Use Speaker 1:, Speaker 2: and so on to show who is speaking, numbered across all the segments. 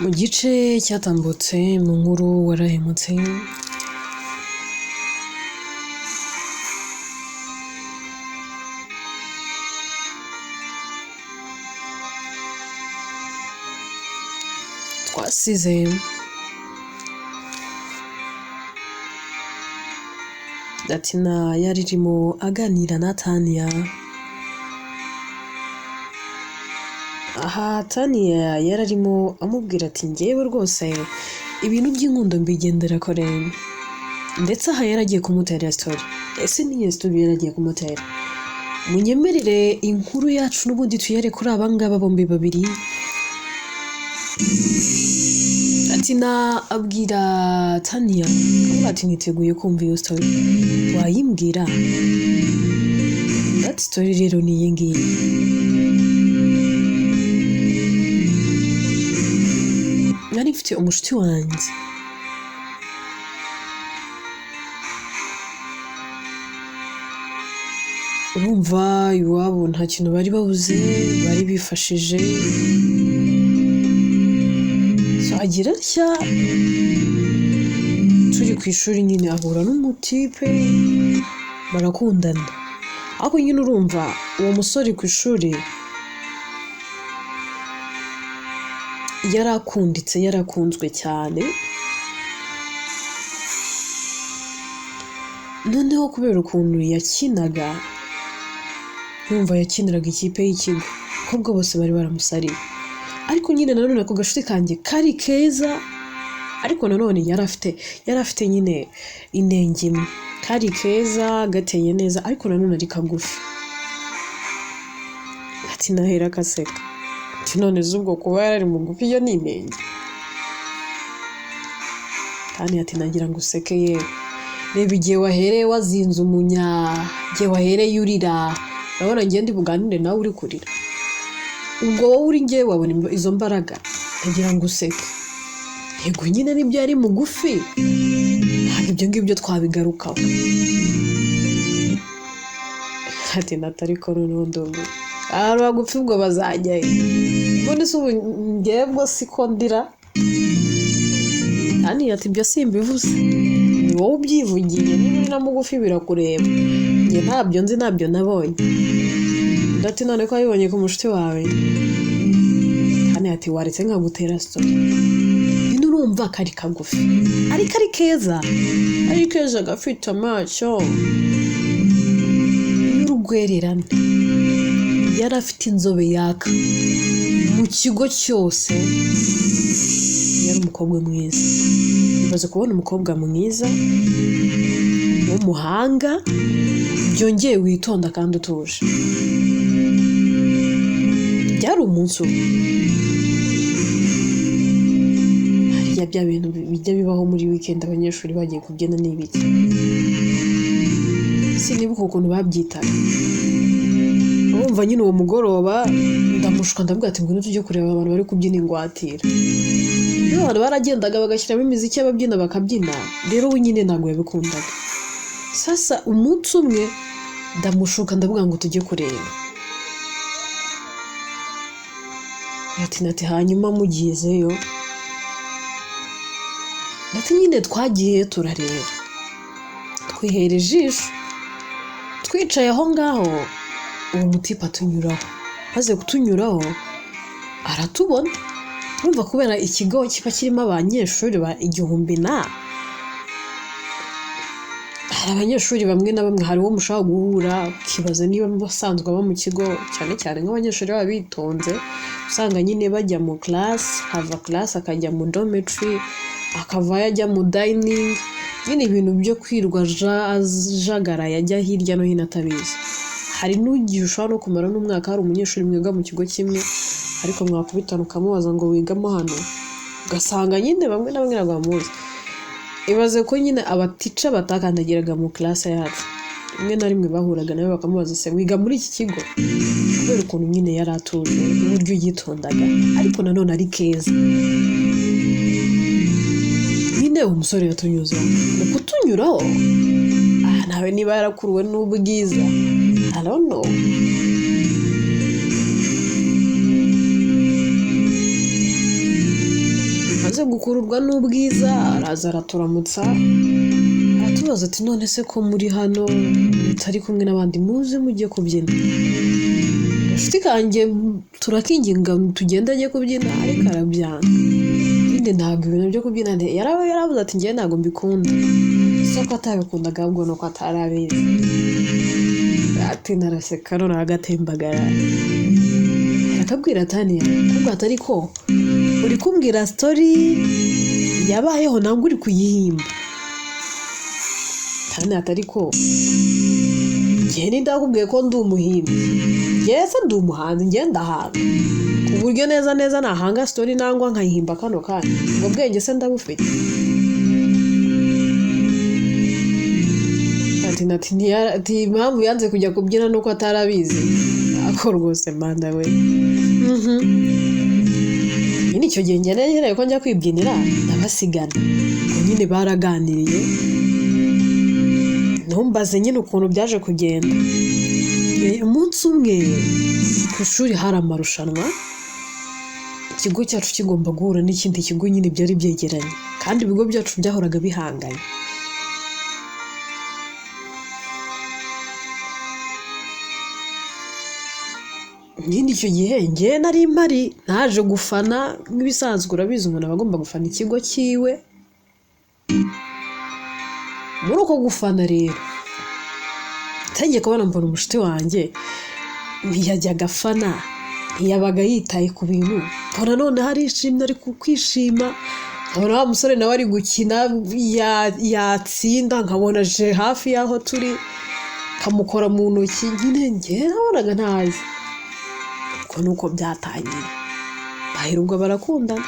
Speaker 1: mu gice cyatambutse mu nkuru warahemutse twasize Datina yaririmo aganira na Tania. Aha Tania yararimo amubwira ati ngewe rwose ibintu by'inkundo mbigendera kore, ndetse aha yaragiye kumutera story. Ese niyo story yaragiye kumutera? Munyemerere inkuru yacu n'ubundi tuyere kuri abangaba bombi babiri. Datina abwira Tania ati niteguye kumva iyo story, wayimbwira? That story rero ni iyi ngiyi. Nari mfite umushuti wanjye urumva iwabo nta kintu bari babuze, bari bifashije, so agira atya turi ku ishuri nyine ahura n'umutipe barakundana. Ariko nyine urumva uwo musore ku ishuri yarakunditse, yarakunzwe cyane, noneho kubera ukuntu yakinaga, yumva yakiniraga ikipe y'ikigo, ahubwo bose bari baramusariye. Ariko nyine nanone ako gashuti kanjye kari keza, ariko nanone yari afite nyine inenge imwe. Kari keza, gateye neza, ariko nanone ari kagufi. Ati nahera akaseka, ati none zubwo kuba yari mugufi iyo ni inenge? Kandi ati nagira ngo useke yewe, reba igihe wahereye wazinze umunya, igihe wahereye urira, urabona ngiye ndi buganire nawe uri kurira. Ubwo wowe uri ngewe wabona izo mbaraga, nagira ngo useke. Yego nyine nibyo yari mugufi, ntabwo ibyo ngibyo twabigarukaho. Ati natari ko noneho ndogo abantu bagufi ubwo bazajyayo, mbone se ubu ngewe bwo siko ndira? Kandi ati ibyo simbivuze, ni wowe ubyivugiye, niba uri na mugufi birakureba, njye ntabyo nzi, ntabyo nabonye. Ndati none ko wabibonye ku mushuti wawe? Kandi ati waretse nkagutera story. Nyine urumva kari kagufi, ariko ari keza, ari keza gafite amaso y'urugwererane, yari afite inzobe yaka mu kigo cyose, yari umukobwa mwiza. Bibaze kubona umukobwa mwiza w'umuhanga, byongeye witonda kandi utuje. Byari umunsi umwe, hariya bya bintu bijya bibaho muri weekend abanyeshuri bagiye kubyina n'ibiki, sinibuka ukuntu babyitaga. Urumva nyine uwo mugoroba ndamushuka ndavuga ati ngwino tujye kureba abantu bari kubyina ingwatira. Abantu baragendaga bagashyiramo imiziki y'ababyina bakabyina, rero we nyine ntabwo yabikundaga. Sasa umunsi umwe ndamushuka ndavuga ngo tujye kureba. Ati hanyuma mugiyezeyo? Ati nyine twagiye turareba, twihera ijisho, twicaye aho ngaho uwo mutipe atunyuraho, maze kutunyuraho aratubona. Urumva kubera ikigo kiba kirimo abanyeshuri ba 1000 hari abanyeshuri bamwe na bamwe, hari uwo mushaka guhura ukibaza niba basanzwe aba mu kigo, cyane cyane nk'abanyeshuri baba bitonze, usanga nyine bajya mu class, hava class akajya mu dormitory, akava yajya mu dining, nyine ibintu byo kwirwa jagara yajya hirya no hino atabizi. Hari n'ugiye ushobora no kumara n'umwaka hari umunyeshuri mwiga mu kigo kimwe, ariko mwakubitana ukamubaza ngo wigamo hano, ugasanga nyine bamwe na bamwe ntabwo bamuzi. Ibaze ko nyine abatica batakandagiraga mu class yacu, rimwe na rimwe bahuraga nawe bakamubaza se wiga muri iki kigo? Kubera ukuntu nyine yari atuje, uburyo yitondaga, ariko nanone ari keza. Nyine umusore yatunyuze, mu kutunyuraho nawe niba yarakuruwe n'ubwiza, I don't know. maze gukururwa n'ubwiza araza araturamutsa aratubaza ati none se ko muri hano mutari kumwe n'abandi muze mugiye kubyina inshuti kanjye turakinginga tugenda agiye kubyina ariko arabyanga bindi ntabwo ibintu byo kubyina yaravuze ati njye ntabwo mbikunda soko atabikundaga ahubwo nuko atarabizi ati naraseka none agatembagara akabwira Tania kubwo atari ko uri kumbwira story yabayeho ntabwo uri kuyihimba Tania atari ko njye ndakubwiye ko ndi umuhimbi yese ndi umuhanzi njye ndahanga ku buryo neza nahanga story nangwa nkayihimba kano kandi ubwo bwenge se ndabufite ati impamvu yanze kujya kubyina nuko atarabizi ako rwose manda we nyine icyo gihe ngereye ko njya kwibyinira ndabasigana nyine baraganiriye ntumbaze nyine ukuntu byaje kugenda umunsi umwe ku ishuri hari amarushanwa ikigo cyacu kigomba guhura n'ikindi kigo nyine byari byegeranye kandi ibigo byacu byahoraga bihanganye nyine icyo gihe njye nari mpari naje gufana nk'ibisanzwe urabizi umuntu aba agomba gufana ikigo cyiwe muri uko gufana rero ntangiye kubona mbona umushuti wanjye ntiyajyaga afana ntiyabaga yitaye ku bintu mbona none harishimye ari kwishima nkabona wa musore nawe ari gukina yatsinda nkabona aje hafi y'aho turi kamukora mu ntoki nyine njye nabonaga ntazi uko nuko byatangiye bahirwa barakundana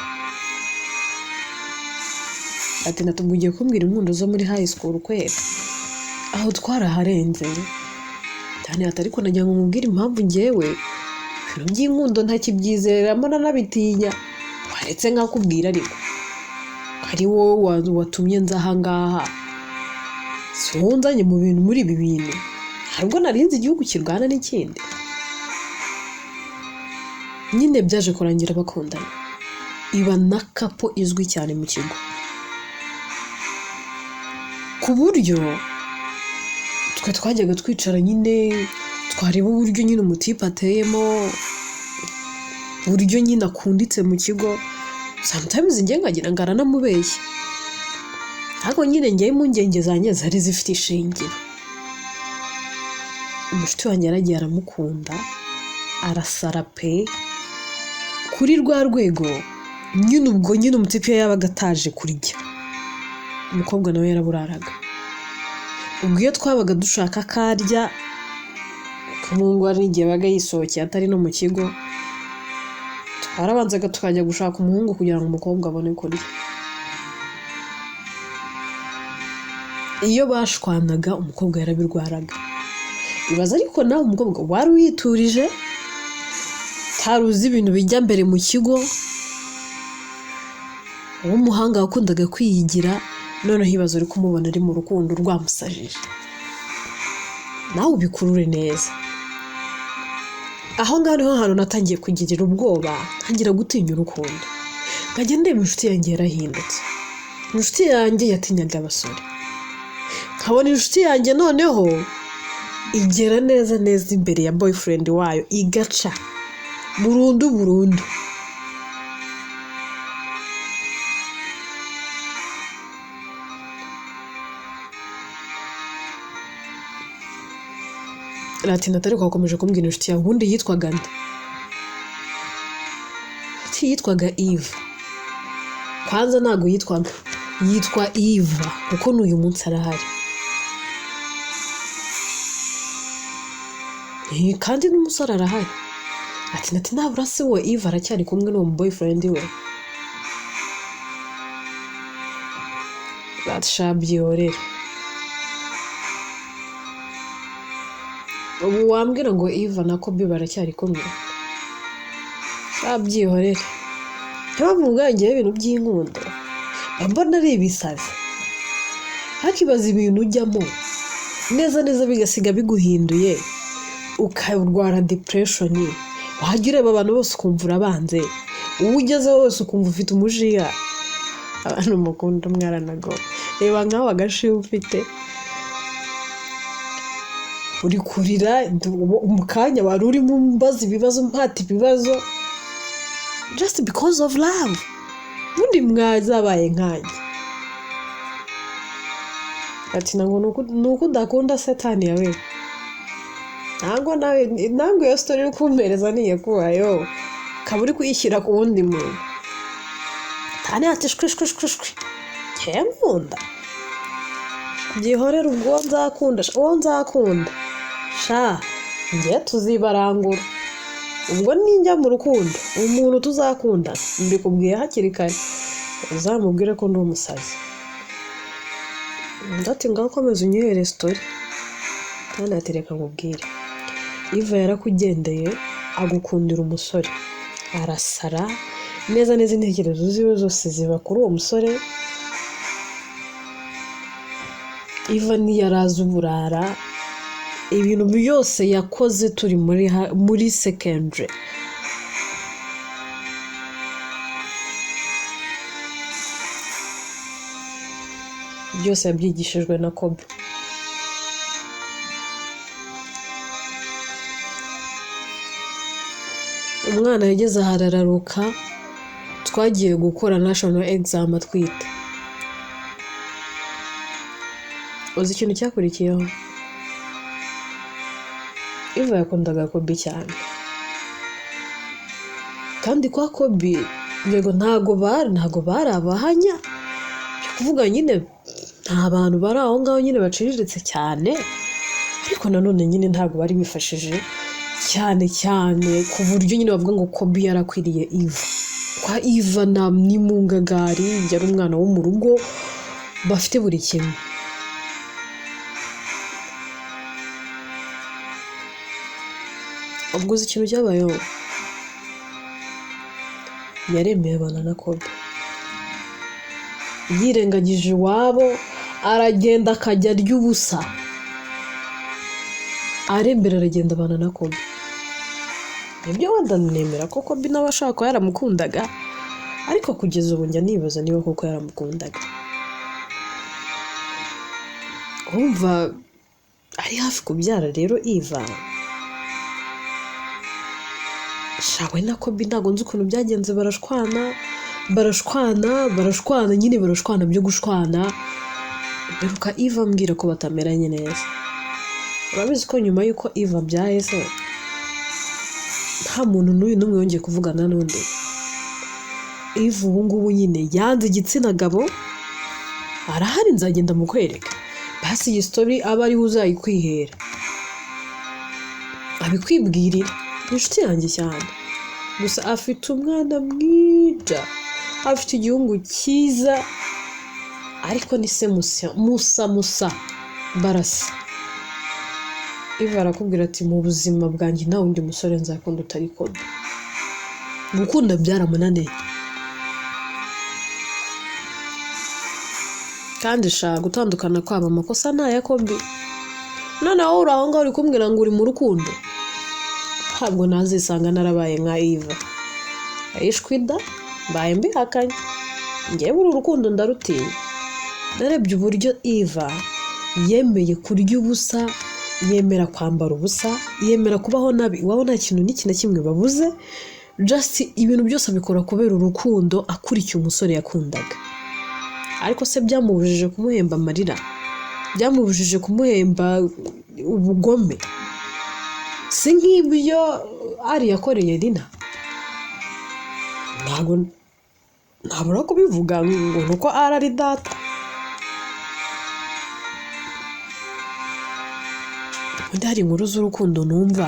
Speaker 1: ati natubwiye kumbwira impundu zo muri high school kwera aho twaraharenze cyane atari ko najya ngumubwira impamvu ngewe ibintu by'inkundo ntakibyizereramo nanabitinya waretse nkakubwira ariko ari wowe watumye nza ahangaha sonzanye mu bintu muri ibi bintu harubwo narinze igihugu kirwana n'ikindi nyine byaje kurangira bakundana iba na kapo izwi cyane mu kigo ku buryo twe twajyaga twicara nyine twareba uburyo nyine umutipe ateyemo uburyo nyine akunditse mu kigo sometimes njye nkagira ngo aranamubeshye ariko nyine njye impungenge zanjye zari zifite ishingiro umushuti wanjye yaragiye aramukunda arasara pe kuri rwa rwego nyine ubwo nyine umutipe yabaga ataje kurya umukobwa nawe yaraburaraga ubwo iyo twabaga dushaka akarya umuhungu hari igihe baga yisohokeye atari no mu kigo twarabanzaga tukajya gushaka umuhungu kugira ngo umukobwa abone kurya iyo bashwanaga umukobwa yarabirwaraga ibaza ariko nawe umukobwa wari witurije taruzi ibintu bijya mbere mu kigo umuhanga wakundaga kwiyigira none hibazo uri kumubona ari mu rukundo rwamusajije nawe ubikurure neza aho ngaho niho hantu natangiye kugirira ubwoba ntangira gutinya urukundo nkajya ndeba inshuti yanjye yarahindutse inshuti yanjye yatinyaga abasore nkabona inshuti yanjye noneho igera neza imbere ya boyfriend wayo igaca burundu Latina atari kwakomeje kumbwira inshuti yawe ubundi yitwaga nde yitwaga Eve kwanza ntago yitwa Eva kuko n'uyu munsi arahari kandi n'umusore arahari ati ntabura se we Eva aracyari kumwe n'uwo boyfriend we batshabyorera ubu wambwira ngo Eva na Kobe baracyari kumwe shabyihorere cyangwa mu bwanjye ibintu by'inkundo mbona ari ibisazi hakibaza ibintu ujyamo neza bigasiga biguhinduye ukarwara depression wajya ureba abantu bose ukumva urabanze uwo ugezeho wese ukumva ufite umujiya abantu mukunda mwaranago reba nkaho agashi ufite uri kurira umukanya wari uri mu mbaza ibibazo mpati ibibazo just because of love undi mwazabaye nkanye ati nango nuko ndakunda satani yawe ntabwo iyo story uri kumpereza niye kubayo kaburi kuyishyira ku wundi muntu tane ati shwi nkunda gihorera ubwo nzakunda sha njye tuzibarangura ubwo ninjya mu rukundo umuntu tuzakunda mbikubwiye hakiri kare uzamubwire ko ndi umusazi ndati ngaho komeza unyihere story kandi atereka nkubwire Iva yarakugendeye agukundira umusore arasara neza intekerezo ziwe zose ziba kuri uwo musore Iva ntiyaraza uburara ibintu byose yakoze turi muri secondary byose yabyigishijwe na Kobe umwana yageze aharararuka twagiye gukora national exam atwite uzi ikintu cyakurikiyeho Iva yakundaga Kobe cyane kandi kwa Kobe yego ntago bari abahanya kuvuga nyine nta bantu bari aho ngaho nyine baciriritse cyane ariko nanone nyine ntago bari bifashije cyane ku buryo nyine bavuga ngo Kobe yarakwiriye Iva kwa Iva ni mu ngagari yari umwana wo mu rugo bafite buri kimwe ubwo uzi ikintu cyabayeho yaremeye abana na Kobe yirengagije iwabo aragenda akajya arya ubusa arembera aragenda abana na Kobe nibyo wenda nemera ko Kobe n'abashaka yaramukundaga ariko kugeza ubu njya nibaza niba koko yaramukundaga umva ari hafi kubyara rero Iva shawe na Kobe ntago nzi ukuntu byagenze barashwana nyine barashwana byo gushwana beruka Iva ambwira ko batameranye neza urabizi ko nyuma yuko Iva byaye se nta muntu n'umwe yongeye kuvugana n'undi Iva ubu ngubu nyine yanze igitsina gabo arahari nzagenda mukwereka basi iyi story aba ari uzayikwihera abikwibwirira inshuti yanjye cyane gusa afite umwana mwiza afite igihungu cyiza ariko ni se musa barasa Iva arakubwira ati mu buzima bwanjye nta wundi musore nzakunda utari Kobe gukunda byaramunaniye kandi shaka gutandukana kwaba amakosa nta ya Kobe noneho uri aho ngaho uri kumbwira ngo uri mu rukundo ntabwo nazisanga narabaye nka Iva ayishwida mbaye mbihakanye ngewe uru rukundo ndarutinya narebye uburyo Iva yemeye kurya ubusa yemera kwambara ubusa yemera kubaho nabi wabona ikintu n'iki na kimwe babuze just ibintu byose abikora kubera urukundo akurikiye umusore yakundaga ariko se byamubujije kumuhemba amarira byamubujije kumuhemba ubugome si nk'ibyo ari yakoreye Rina ntabura kubivuga ngo nuko ari data ndari inkuru z'urukundo numva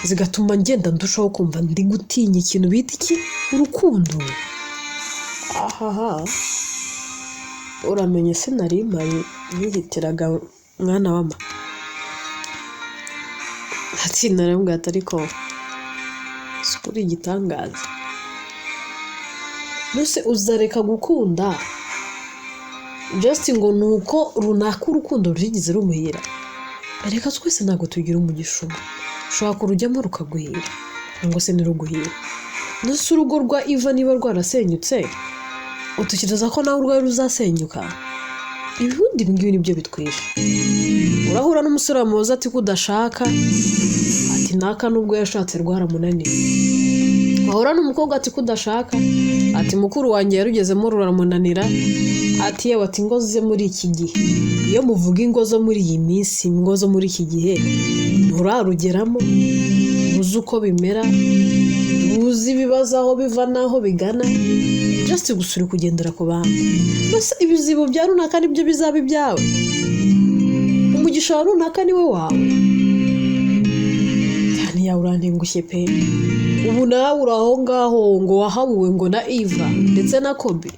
Speaker 1: zigatuma ngenda ndushaho kumva ndi gutinya ikintu bita iki urukundo ahaha uramenye sinari mari yihitiraga mwana wama ati narambwa ariko sukuri igitangaza nose uzareka gukunda just ngo nuko runaka urukundo rugize rumuhira reka twese ntago tugira umugisha ushobora kurujyamo rukaguhira ngo se niruguhira nose urugo rwa Iva niba rwarasenyutse utekereza ko nawe urwaye ruzasenyuka? Ibihundi ngibi nibyo bitwishe. Urahura n'umusore wamubaza ati kudashaka, ati naka nubwo yashatse rwaramunaniye. Wahura n'umukobwa ati kudashaka, ati mukuru wanjye yarugezemo ruramunanira, ati yewe ati ingo ze muri iki gihe. Iyo muvuga ingo zo muri iyi minsi, ingo zo muri iki gihe, nturarugeramo, uzi uko bimera, uzi ibibazo aho biva n'aho bigana, just gusa uri kugendera ku bantu. Mbese ibizibo bya runaka nibyo bizaba ibyawe? Umugisha wa runaka niwe wawe? Cyane yawe urantengushye pe. Ubu nawe uri aho ngaho ngo wahabuwe ngo na Eva ndetse na Kobe.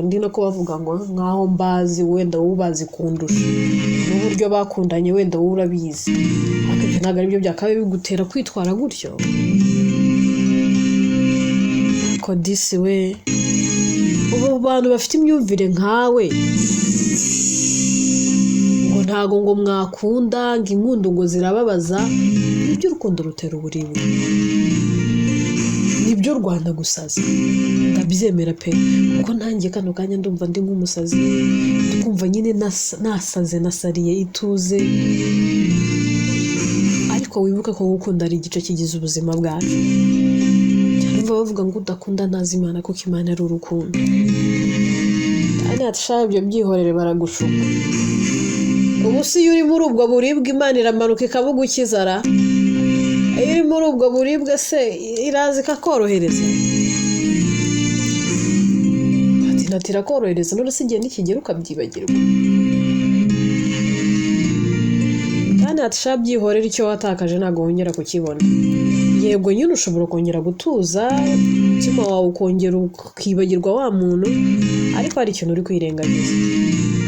Speaker 1: Ndi no kubavuga ngo nkaho mbazi wenda ubazi kundusha n'uburyo bakundanye wenda wowe urabizi. Ariko ntabwo ari byo byakabe bigutera kwitwara gutyo. Ko disi we, ubu bantu bafite imyumvire nkawe ngo ntago ngo mwakunda, ngo inkundo ngo zirababaza, nibyo urukundo rutera uburibwe, nibyo Rwanda gusaza. Ndabyemera pe, kuko ntangiye kano kanya ndumva ndi nk'umusazi, ndikumva nyine nasaze nasariye ituze. Ariko wibuke ko gukunda ari igice kigize ubuzima bwacu. Cyangwa bavuga ngo udakunda ntazi Imana kuko Imana ari urukundo. Kandi atashaka ibyo byihorere baragushuka. Ubu si iyo uri muri ubwo buribwe Imana iramanuka ikabugukiza ra? Iyo uri muri ubwo buribwe se iraza ikakorohereza? Ati irakorohereza none se igihe nikigera ukabyibagirwa. Kandi atashaka byihorera icyo watakaje ntabwo wongera kukibona. Yego nyine ushobora kongera gutuza, umutima wawe ukongera ukibagirwa wa muntu, ariko hari ikintu uri kwirengagiza.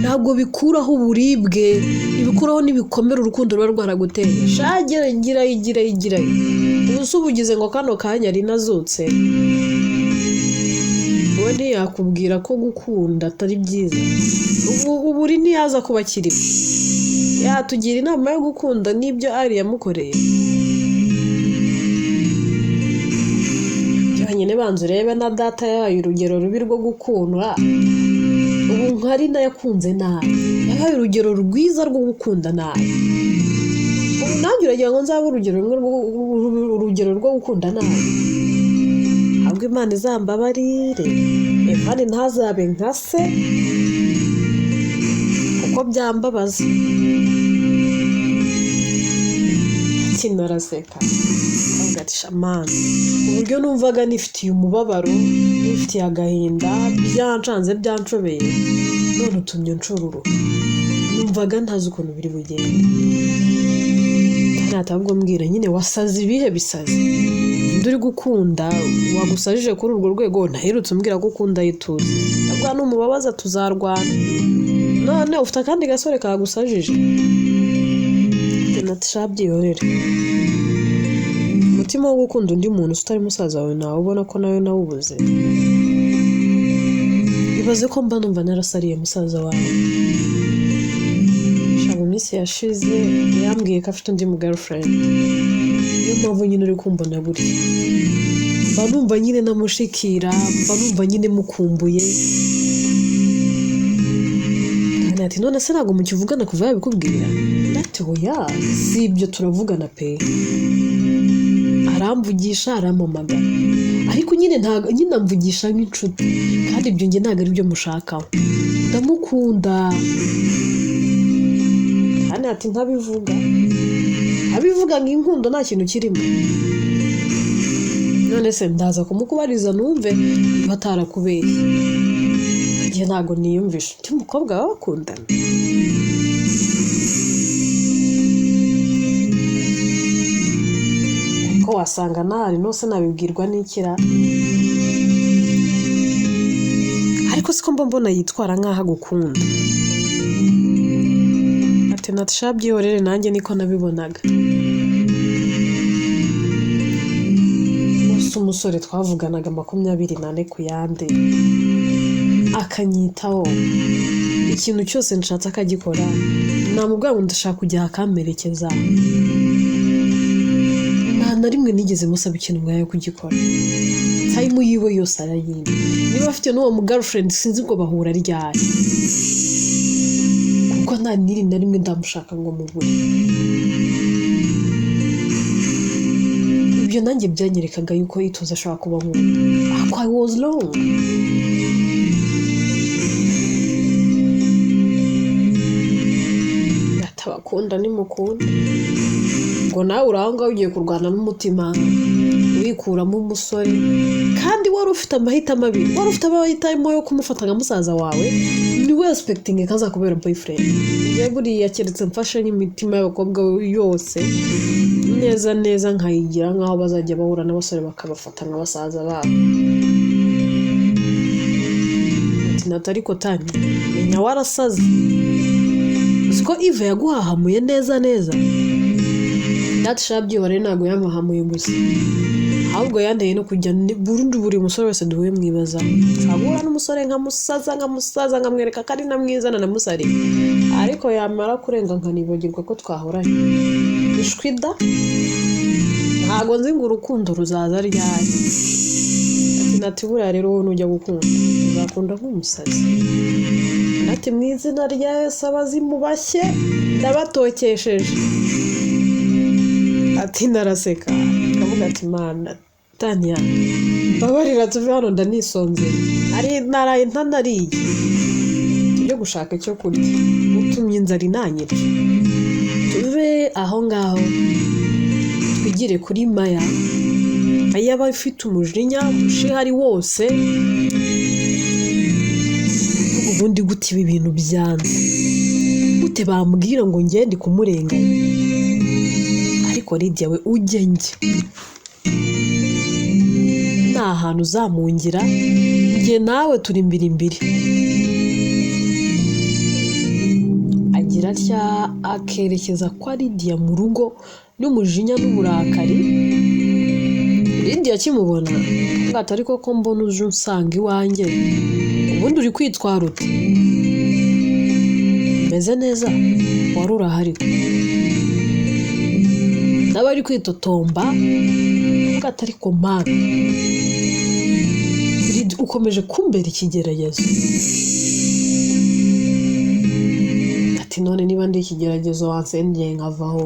Speaker 1: Ntabwo bikuraho uburibwe, ibikuraho n'ibikomere urukundo ruba rwaraguteye. Shagera igira. Ubu se ubugize ngo kano kanya ari nazutse. Wowe ntiyakubwira ko gukunda atari byiza. Ubu uri ntiyaza kuba kiriho. Yatugira inama yo gukunda n'ibyo ari yamukoreye. Nyine banze urebe na data yayo urugero rubi rwo gukundwa. Ubu nkari nayakunze nabi, yabaye urugero rwiza rwo gukunda nabi. Ubu nanjye uragira ngo nzabe urugero rwo gukunda nabi. Ahubwo Imana izambabarire, Evani ntazabe nka se kuko byambabaza. Kinaraseka ati shamana, uburyo numvaga nifitiye umubabaro, nifitiye agahinda, byancanze byanshobeye, none utumye nshururu. Numvaga ntazi ukuntu biri bugende. Natabwo mbwira nyine wasaze ibihe bisaze. Nduri gukunda wagusajije kuri urwo rwego, ntaherutse umbwira ko ukunda yituze. Ntabwo n'umubabaza tuzarwana. None ufite kandi gasore kagusajije. Natasha byihorere. Umutima wo gukunda undi muntu utari musaza wawe nawe ubona ko nawe nawubuze. Ibaze ko mba numva narasariye musaza wawe. Shabo minsi yashize yambwiye ko afite undi mu girlfriend. Niyo mpamvu nyine uri kumbona buri. Mba numva nyine namushikira, mba numva nyine mukumbuye. Ati none se ntabwo mukivugana kuva yabikubwira? Ati oya, si ibyo turavugana pe. Aramvugisha arampamagara, ariko nyine amvugisha nk'inshuti, kandi ibyo nge ntabwo ari byo mushakaho. Ndamukunda kandi ati ntabivuga nk'inkundo nta kintu kirimo. None se ndaza kumukubariza numve niba atarakubeshye. Njye ntabwo niyumvisha undi mukobwa bakundana. Ko wasanga ntari nose nabibwirwa n'ikira. Ariko siko mbona yitwara nk'aho agukunda. Ati Natasha byihorere nanjye niko nabibonaga. Umusore twavuganaga 24 ku yande. Akanyitaho ikintu cyose nshatse akagikora. Namubwira ngo ndashaka kujya akamerekeza. Nta na rimwe nigeze musaba ikintu ngayo kugikora. time yiwe yose arayimba niba afite n'uwo mu girlfriend sinzi ko bahura ryari kuko nta niri na rimwe ndamushaka ngo mubure ibyo nanjye byanyerekaga yuko ituze ashaka kuba nkunda I was wrong atabakunda ni mukunda ngo nawe uranga ugiye kurwana n'umutima wikuramo umusore kandi wari ufite amahitamo abiri wari ufite amahitamo yo kumufata nka musaza wawe ni we expecting kazakubera boyfriend ye buriya keretse mfashe n'imitima y'abakobwa yose neza nkayigira nkaho bazajya bahura n'abasore bakabafata nka basaza babo natari ko tani menya warasaze siko Eve yaguhahamuye neza datshabye wari nago yamahamuye gusa ahubwo yandeye no kujya burundu buri musore wese duhuye mwibaza abura n'umusore nka musaza nkamwereka kari namwizana na musari ariko yamara kurenga nkanibagirwa ko twahoranye ishwida ntago nzi ngo urukundo ruzaza ryari ati buriya rero wowe nujya gukunda uzakunda nk'umusazi ati mu izina rya Yesu abazimubashye ndabatokesheje ati naraseka kavuga ati mana Tania babarira tuve hano ndanisonze ari naraye ntanariye tujye gushaka icyo kurya utumye inzara inanyira tuve aho ngaho twigire kuri Maya ayaba ifite umujinya mushihari wose ubundi gute ibi bintu byanze gute bambwira ngo ngende kumurenganya ariko Lydia we ugenge nta hantu uzamungira nge nawe turi imbiri agira atya akerekeza kwa Lydia mu rugo n'umujinya n'uburakari Lydia kimubona ngata ariko ko mbona uje unsanga iwanjye ubundi uri kwitwara ute meze neza wari urahari n'abari kwitotomba ngata ariko mana ukomeje kumbera ikigeragezo ati none niba ndi ikigeragezo wansengeye nkavaho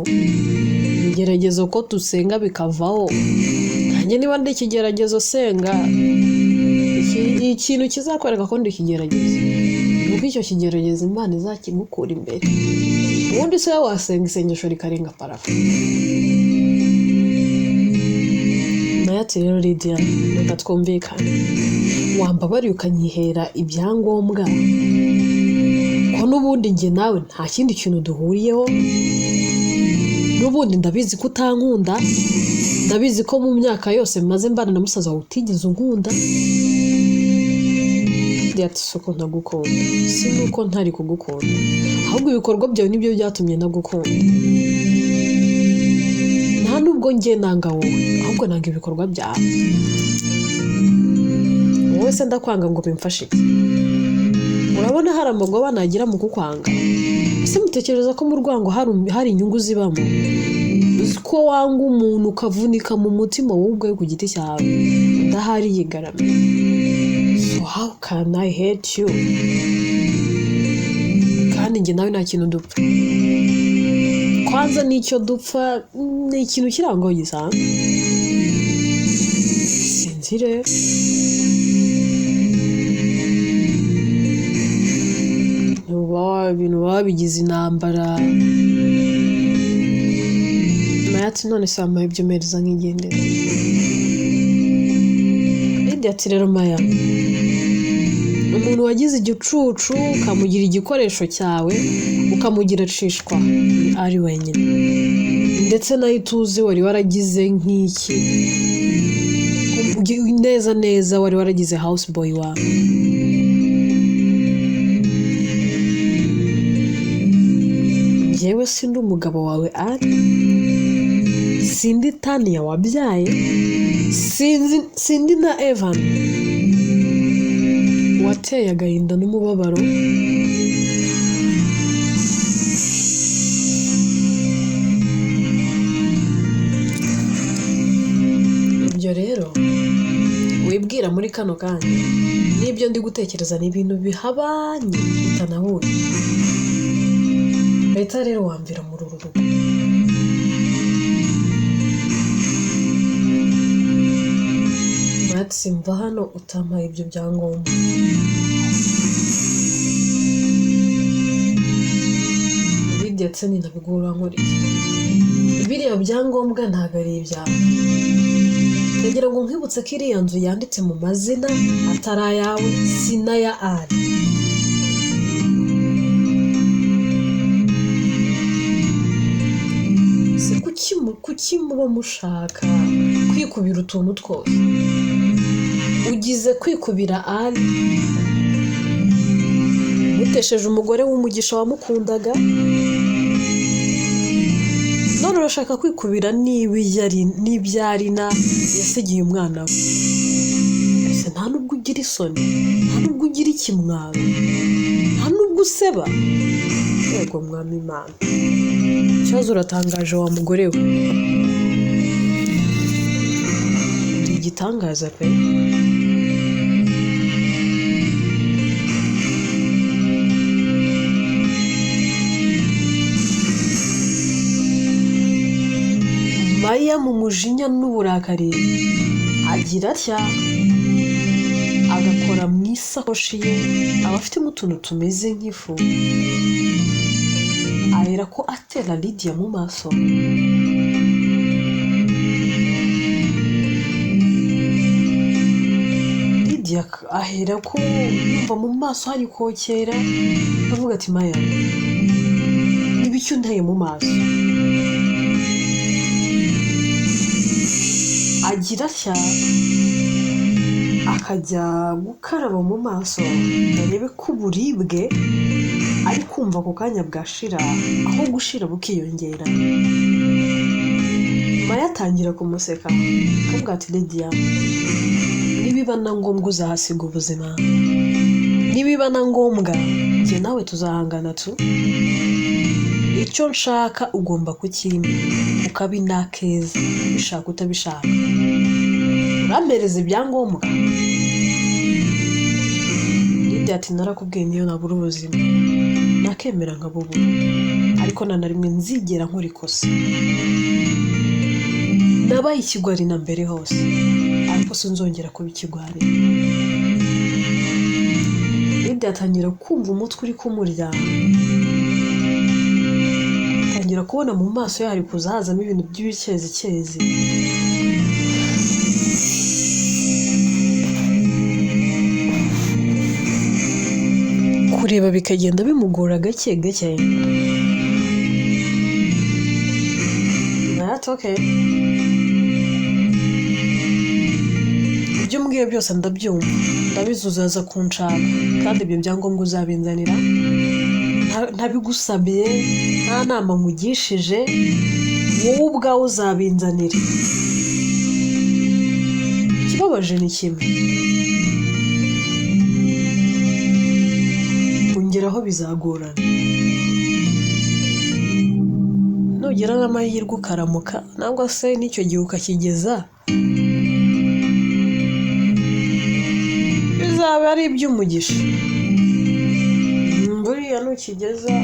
Speaker 1: igeragezo ko tusenga bikavaho nanjye niba ndi ikigeragezo senga ikintu kizakwereka ko ndi ikigeragezo nuko icyo kigeragezo Imana izakigukura imbere ubundi se wasenga isengesho rikarenga parafu Ati rero Lydia reka twumvikane wambabariye ukanyihera ibyangombwa ko n'ubundi nge nawe nta kindi kintu duhuriyeho n'ubundi ndabizi ko utankunda ndabizi ko mu myaka yose maze mbana na musaza wawe utigeze unkunda ati soko ntagukunda si nuko ntari kugukunda ahubwo ibikorwa byawe nibyo byatumye nagukunda nta nubwo nge nanga wowe ahubwo nanga ibikorwa byawe wowe se ndakwanga ngo bimfashe urabona hari amagoba nagira mu kukwanga ese mutekereza ko mu rwango hari inyungu zibamo ko wanga umuntu ukavunika mu mutima wowe ubwawe ku giti cyawe ndahari yigaramye so how can I hate you kandi nge nawe nta kintu dupfa kwanza nicyo dupfa ni ikintu kirango gisanzwe sinzire ibintu babigize intambara ati none sama ibyo mereza nk'igendera Lydia ati rero Maya umuntu wagize igicucu ukamugira igikoresho cyawe ukamugira cishwa ari wenyine ndetse nayo tuzi wari waragize nk'iki neza wari waragize house boy wawe yewe sindi umugabo wawe ari sindi Tania wabyaye sindi na Evan wateye agahinda n'umubabaro ibyo rero umbwira muri kano kanya n'ibyo ndi gutekereza ni ibintu bihabanye bitanahuye. Leta rero wamvira muri uru rugo. Simva hano utampaye ibyo byangombwa. Ndetse ninabigura nkuriye. Biriya byangombwa ntabwo ari ibyawe. Ndagira ngo nkwibutse ko iriya nzu yanditse mu mazina atari ayawe, si n'aya Ari. Se kuki muba mushaka kwikubira utuntu twose? Ugize kwikubira Ari, mutesheje umugore w'umugisha wamukundaga, none urashaka kwikubira n'ibyarina yasigiye umwana we. Ese nta nubwo ugira isoni, nta nubwo ugira ikimwaro, nta nubwo useba. Yego mwami Imana, ikibazo uratangaje wa mugore we. Uri igitangaza pe. Mariya mu mujinya n'uburakari agira atya, agakora mu isakoshi ye, aba afitemo utuntu tumeze nk'ifu, ahera ko atera Lydia mu maso. Lydia ahera ko yumva mu maso hari kokera, avuga ati Maya, ibiki unteye mu maso? Agira atya akajya gukaraba mu maso arebe ko uburibwe ari kumva ako kanya bwashira, aho gushira bukiyongera. Maya atangira kumuseka akavuga ati Lydia, nibiba na ngombwa uzahasiga ubuzima, nibiba na ngombwa njye nawe tuzahangana tu. Icyo nshaka ugomba kukimpa, ukabi nakeza, bishaka utabishaka. Urampereza ibyangombwa? Lydia ati narakubwiye niyo nabura ubuzima nakemera nkabubura, ariko na rimwe nzigera nkora ikosa. Nabaye ikigwari na mbere hose, ariko sinzongera kuba ikigwari. Lydia atangira kumva umutwe uri kumurya, atangira kubona mu maso ye hari kuzahazamo ibintu by'ibikezi. Kureba bikagenda bimugora gake gake. That's okay. Ibyo mbwiye byose ndabyumva, ndabizi uzaza kunshaka, kandi ibyo byangombwa uzabinzanira ntabigusabye, nta nama nkugishije, wowe ubwawe uzabinzanira. Ikibabaje ni kimwe, kongeraho bizagorana. Nugera n'amahirwe ukaramuka, nangwa se n'icyo gihe ukakigeza, bizaba ari iby'umugisha. Buriya nukigeza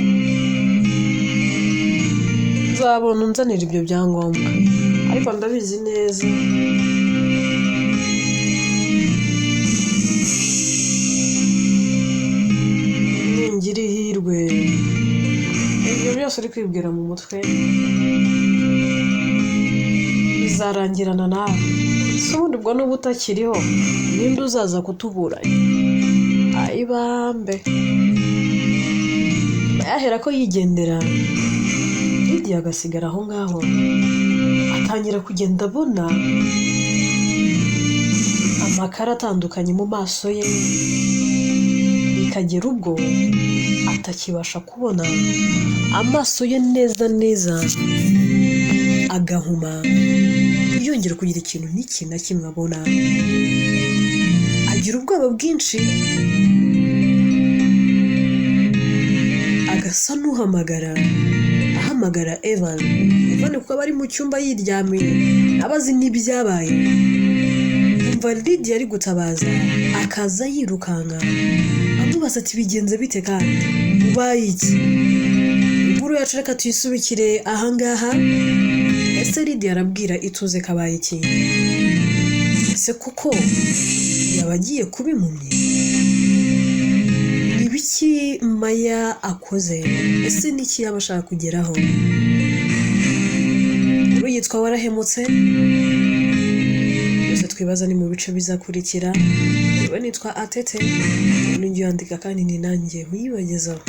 Speaker 1: uzabona unzanira ibyo byangombwa, ariko ndabizi neza ningira ihirwe, ibyo byose uri kwibwira mu mutwe bizarangirana nawe. Se ubundi ubwo n'ubu utakiriho, ninde uzaza kutuburanya? Ayibambe. Yahera ko yigendera, Lydia agasigara aho ngaho, atangira kugenda abona amakara atandukanye mu maso ye, bikagera ubwo atakibasha kubona amaso ye neza, agahuma, yongera kugira ikintu n'iki na kimwe abona. Agira ubwoba bwinshi, agasa n'uhamagara Evan kuko aba ari mu cyumba yiryamiye, abazi n'ibyabaye. yumva Lydia ari gutabaza akaza yirukanga amubaza ati bigenze bite kandi ubaye iki inkuru yacu reka tuyisubikire ahangaha ese Lydia arabwira ituze kabaye iki ese kuko yabagiye kuba impumyi ibiki Maya akoze ese niki yabashaka kugeraho yitwa warahemutse byose twibaza ni mu bice bizakurikira yewe nitwa Atete n'ingiye yandika kandi ni nanjye uyibagezaho